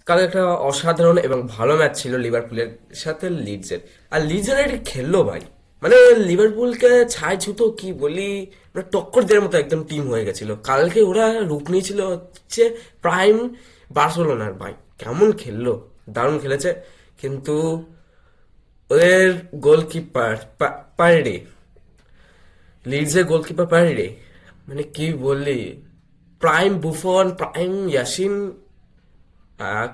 কাল একটা অসাধারণ এবং ভালো ম্যাচ ছিল লিভারপুলের সাথে লিডসের। আর লিডসের এটা খেললো ভাই, মানে লিভারপুলকে ছাই ছুতো কি বলি, মানে টক্কর দেওয়ার মতো একদম টিম হয়ে গেছিল কালকে। ওরা রূপ নিয়েছিল হচ্ছে প্রাইম বার্সেলোনার। ভাই কেমন খেললো, দারুণ খেলেছে। কিন্তু ওদের গোলকিপার পারেডে, লিডসের গোলকিপার পারেডে, মানে কি বললি, প্রাইম বুফন, প্রাইম ইয়াসিন,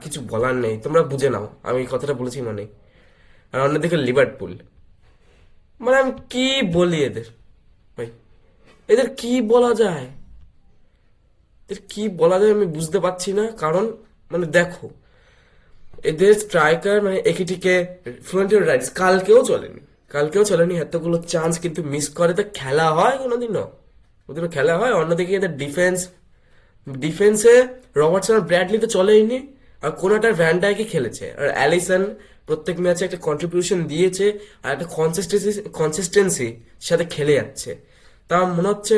কিছু বলার নেই, তোমরা বুঝে নাও আমি কথাটা বলেছি মানে। আর অন্যদিকে লিভারপুল, মানে আমি কি বলি এদের, ভাই এদের কি বলা যায়, এদের কি বলা যায় আমি বুঝতে পারছি না। কারণ মানে দেখো, এদের স্ট্রাইকার মানে একিটিকে, ফ্লোরেন্টিনো রাইস কালকেও চলেনি এতগুলো চান্স কিন্তু মিস করে। তো খেলা হয় কোনোদিনও, ওদের খেলা হয়। অন্যদিকে এদের ডিফেন্সে রবার্টসন আর ব্র্যাডলি তো চলেইনি, আর কোনাটার ভ্যান ডাইকে খেলেছে, আর অ্যালিসন প্রত্যেক ম্যাচে একটা কন্ট্রিবিউশন দিয়েছে, আর একটা কনসিস্টেন্সি সাথে খেলে যাচ্ছে। তা মনে হচ্ছে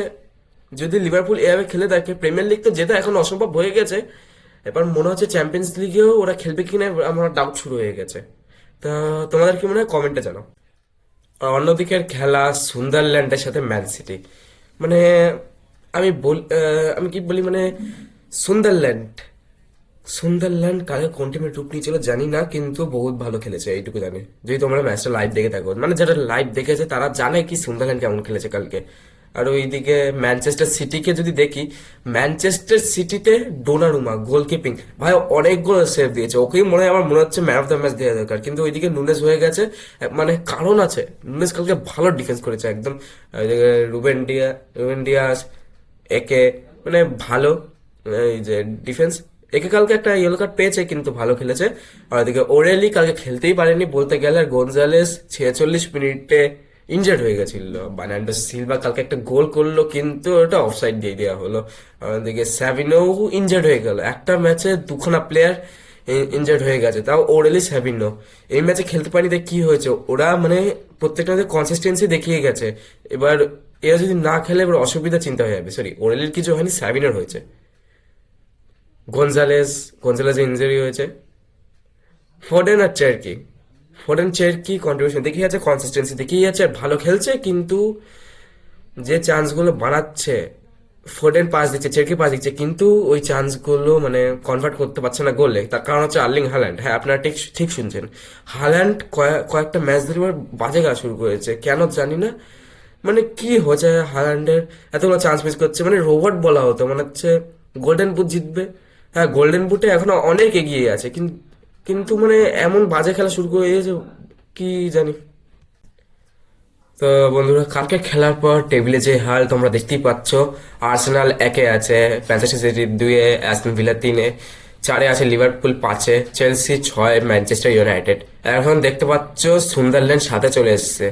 যদি লিভারপুল এভাবে খেলে থাকে, প্রিমিয়ার লিগ তো জেতা এখন অসম্ভব হয়ে গেছে, এবার মনে হচ্ছে চ্যাম্পিয়ন্স লিগেও ওরা খেলবে কিনা আমার ডাউট শুরু হয়ে গেছে। তা তোমাদের কি মনে হয় কমেন্টে জানাও। আর অন্যদিকের খেলা সুন্দারল্যান্ডের সাথে ম্যান সিটি, মানে আমি কি বলি, মানে সুন্দারল্যান্ড সুন্দরল্যান্ড কালকে কোন টিমের রূপ নিয়েছিল জানি না, কিন্তু বহুত ভালো খেলেছে এইটুকু জানি। যদি তোমরা ম্যাচটা লাইভ দেখে থাকো, মানে যারা লাইভ দেখেছে তারা জানে কি সুন্দরল্যান্ড কেমন খেলেছে কালকে। আর ওইদিকে ম্যানচেস্টার সিটিকে যদি দেখি, ম্যানচেস্টার সিটিতে ডোনারুমা গোলকিপিং, ভাই অনেকগুলো সেভ দিয়েছে, ওকেই আমার মনে হচ্ছে ম্যান অফ দ্য ম্যাচ দেওয়া দরকার। কিন্তু ওইদিকে নুনেস হয়ে গেছে, মানে কারণ আছে, নুনেস কালকে ভালো ডিফেন্স করেছে একদম। ওইদিকে রুবেন ডিয়াস একে, মানে ভালো এই যে ডিফেন্স। একে কালকে একটা ইয়েলো কার্ড পেয়েছে কিন্তু ভালো খেলেছে। আর ওদিকে ওরেলি কালকে খেলতেই পারেনি বলতে গেলে, আর গনজালেস 46 মিনিটে ইনজার্ড হয়ে গেছিল। বার্নার্ডো সিলভা কালকে একটা গোল করলো কিন্তু ওটা অফসাইড দিয়ে দেওয়া হলো। আর ওদিকে স্যাভিনো ইনজার্ড হয়ে গেল, একটা ম্যাচে দুখানা প্লেয়ার ইনজার্ড হয়ে গেছে, তাও ওরেলি স্যাভিনো এই ম্যাচে খেলতে পারেনি। দেখ কি হয়েছে, ওরা মানে প্রত্যেকটা কনসিস্টেন্সি দেখিয়ে গেছে। এবার এরা যদি না খেলে এবার অসুবিধা চিন্তা হয়ে যাবে। সরি, ওরেলির কিছু হয়নি, স্যাভিনোর হয়েছে। গনজালেস গনজালেস ইঞ্জুরি হয়েছে। ফোডেন আর চেরকি, ফোডেন চেরকি কন্ট্রিবিউশন দেখিয়ে যাচ্ছে, কনসিস্টেন্সি দেখিয়ে যাচ্ছে, আর ভালো খেলছে। কিন্তু যে চান্সগুলো বানাচ্ছে, ফোডেন পাস দিচ্ছে, চেরকি পাস দিচ্ছে, কিন্তু ওই চান্সগুলো মানে কনভার্ট করতে পারছে না গোলে। তার কারণ হচ্ছে আর্লিং হাল্যান্ড। হ্যাঁ, আপনারা ঠিক ঠিক শুনছেন, হাল্যান্ড কয়েকটা ম্যাচ ধরে এবার বাজে খেলা শুরু করেছে, কেন জানি না। মানে কি হয়েছে হাল্যান্ডের, এতগুলো চান্স মিস করছে, মানে রোবট বলা হতো, মনে হচ্ছে গোল্ডেন বুট জিতবে। হ্যাঁ, গোল্ডেন বুটে এখনো অনেক এগিয়ে আছে, কিন্তু মানে এমন বাজে খেলা শুরু করে দিয়েছে কি জানি। তো বন্ধুরা, কালকে খেলার পর টেবিলে যে হাল তোমরা দেখতেই পাচ্ছ, আর্সেনাল 1-এ আছে, ম্যানচেস্টার সিটি 2-এ, অ্যাস্টন ভিলা 3-এ, 4-এ আছে লিভারপুল, 5-এ চেলসি, 6-এ ম্যানচেস্টার ইউনাইটেড। এখন দেখতে পাচ্ছ সুন্দারল্যান্ড সাথে চলে এসেছে,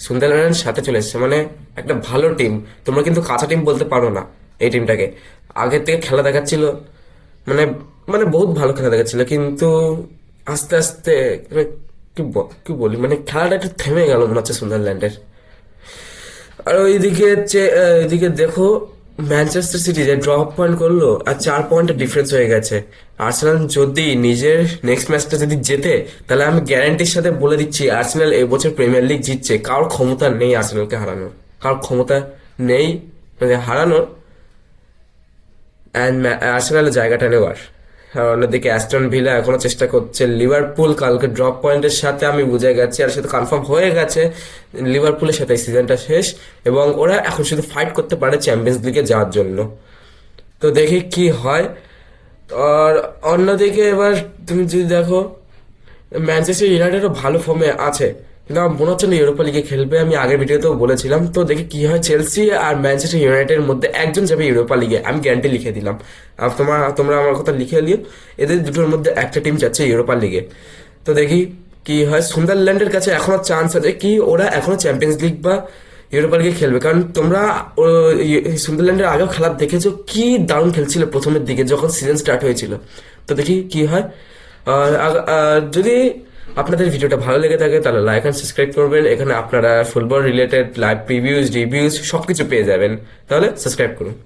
সুন্দারল্যান্ড সাথে চলে এসেছে, মানে একটা ভালো টিম। তোমরা কিন্তু কাঁচা টিম বলতে পারো না এই টিমটাকে। আগের থেকে খেলা দেখাচ্ছিল, মানে মানে বহুত ভালো খেলা দেখাচ্ছিল, কিন্তু আস্তে আস্তে মানে কি বলি, মানে খেলাটা একটু থেমে গেল মনে হচ্ছে সুন্দারল্যান্ডের। আর এদিকে দেখো, ম্যানচেস্টার সিটি যে ড্রপ পয়েন্ট করলো, আর 4 পয়েন্টের ডিফারেন্স হয়ে গেছে। আর্সেনাল যদি নিজের নেক্সট ম্যাচটা যদি জেতে, তাহলে আমি গ্যারান্টির সাথে বলে দিচ্ছি আর্সেনাল এবছর প্রিমিয়ার লিগ জিতছে। কারোর ক্ষমতা নেই আর্সেনালকে হারানোর, কারোর ক্ষমতা নেই মানে হারানোর, অ্যান্ড আর্সেনালের জায়গাটা নেওয়ার। আর অন্যদিকে অ্যাস্টন ভিলা এখনো চেষ্টা করছে। লিভারপুল কালকে ড্রপ পয়েন্টের সাথে আমি বুঝে গেছি, আর সেটা কনফার্ম হয়ে গেছে, লিভারপুলের সাথে সিজনটা শেষ, এবং ওরা এখন শুধু ফাইট করতে পারে চ্যাম্পিয়ন্স লিগে যাওয়ার জন্য। তো দেখি কি হয়। আর অন্যদিকে এবার তুমি যদি দেখো, ম্যানচেস্টার ইউনাইটেডও ভালো ফর্মে আছে, কিন্তু আমার মনে হচ্ছে না ইউরোপা লিগে খেলবে। আমি আগের ভিডিওতেও বলেছিলাম। তো দেখি কি হয়, চেলসি আর ম্যানচেস্টার ইউনাইটেডের মধ্যে একজন যাবে ইউরোপা লিগে, আমি গ্যারান্টি লিখে দিলাম। আর তোমরা আমার কথা লিখে নিও, এদের দুটোর মধ্যে একটা টিম যাচ্ছে ইউরোপা লিগে। তো দেখি কি হয়। সুন্দারল্যান্ডের কাছে এখনো চান্স আছে কি, ওরা এখনো চ্যাম্পিয়ন্স লিগ বা ইউরোপা লিগে খেলবে, কারণ তোমরা সুন্দারল্যান্ডের আগেও খেলা দেখেছো, কি দারুণ খেলছিল প্রথমের দিকে যখন সিজন স্টার্ট হয়েছিল। তো দেখি কি হয়। যদি আপনাদের ভিডিওটা ভালো লেগে থাকে তাহলে লাইক অ্যান্ড সাবস্ক্রাইব করবেন। এখানে আপনারা ফুটবল রিলেটেড লাইভ প্রিভিউজ, রিভিউজ সবকিছু পেয়ে যাবেন, তাহলে সাবস্ক্রাইব করুন।